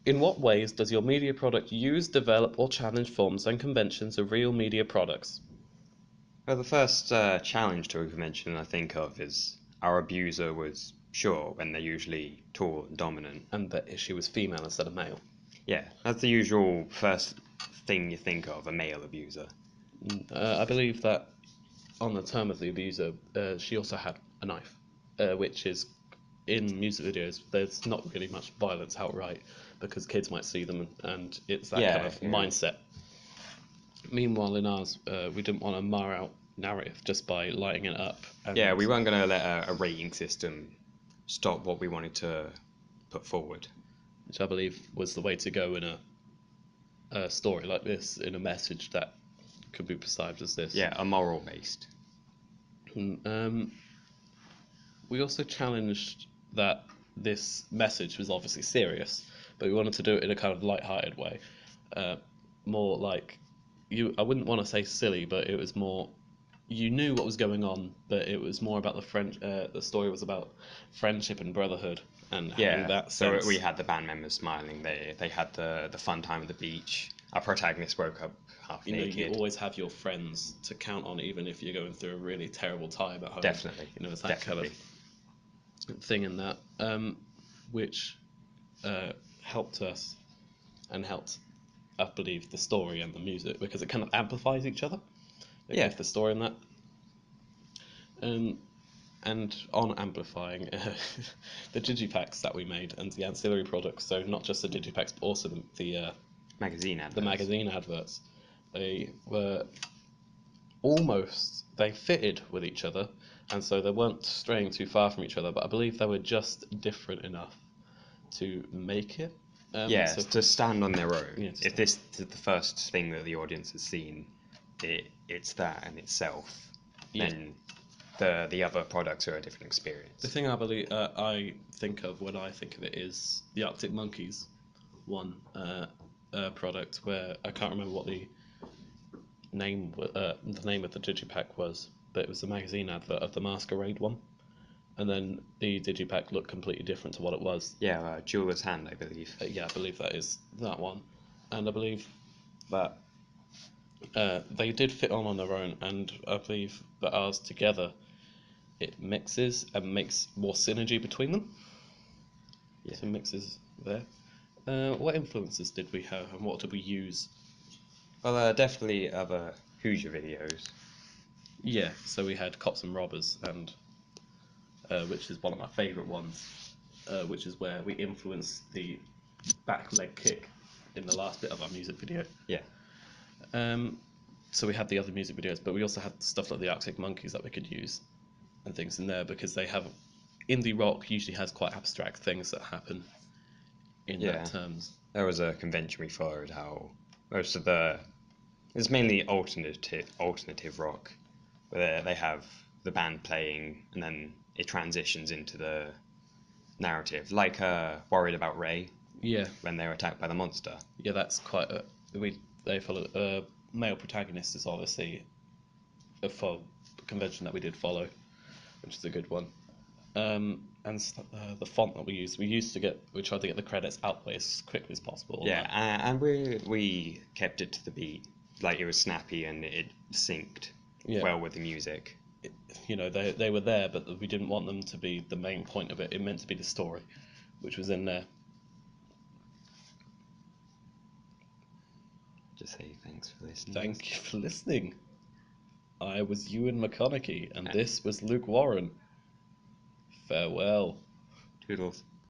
In what ways does your media product use, develop, or challenge forms and conventions of real media products? Well, the first challenge to a convention I think of is our abuser was short when they're usually tall and dominant. And that issue was female instead of male. Yeah, that's the usual first thing you think of, a male abuser. I believe that on the term of the abuser, she also had a knife, which is in music videos. There's not really much violence outright because kids might see them, and it's that kind of mindset. Meanwhile, in ours, we didn't want to mar out narrative just by lighting it up. Yeah, we weren't going to let a rating system stop what we wanted to put forward. Which I believe was the way to go in a story like this, in a message that could be perceived as this. Yeah, a moral based. We also challenged that this message was obviously serious, but we wanted to do it in a kind of light-hearted way, more like I wouldn't want to say silly, but it was more. You knew what was going on, but it was more about the story was about friendship and brotherhood, and having that sense. So we had the band members smiling. They had the fun time at the beach. Our protagonist woke up half naked. You always have your friends to count on, even if you're going through a really terrible time at home. Definitely. It's that kind of thing in that, which helped us and helped, I believe, the story and the music, because it kind of amplifies each other. The story in that. And on amplifying the digipacks that we made and the ancillary products, so not just the digipacks but also the magazine adverts. The magazine adverts. They were they fitted with each other, and so they weren't straying too far from each other, but I believe they were just different enough to make it. To stand on their own. Yeah, if this is the first thing that the audience has seen, it's that in itself, then the other products are a different experience. The thing I think of when I think of it is the Arctic Monkeys one product, where I can't remember what the name of the digipack was, but it was the magazine advert of the Masquerade one, and then the digipack looked completely different to what it was. Yeah, Jeweler's Hand, I believe. I believe that is that one, and I believe that they did fit on their own, and I believe that ours together, it mixes and makes more synergy between them. Yeah. So mixes there. What influences did we have, and what did we use? Well, definitely other Hoosier videos. Yeah, so we had Cops and Robbers, and which is one of my favourite ones, which is where we influenced the back leg kick in the last bit of our music video. Yeah. So we had the other music videos, but we also had stuff like the Arctic Monkeys that we could use and things in there, because they have indie rock usually has quite abstract things that happen in that terms. There was a convention we followed how most of it's mainly alternative rock, where they have the band playing and then it transitions into the narrative, like Worried About Ray. Yeah. When they were attacked by the monster. Yeah, that's quite they follow male protagonist is obviously a convention that we did follow, which is a good one. And the font that we used we tried to get the credits out as quickly as possible. Yeah, and we kept it to the beat, like it was snappy and it synced well with the music. They were there, but we didn't want them to be the main point of it. It meant to be the story, which was in there. Just say thanks for listening. Thank you for listening. I was Ewan McConaughey, and this was Luke Warren. Farewell. Toodles.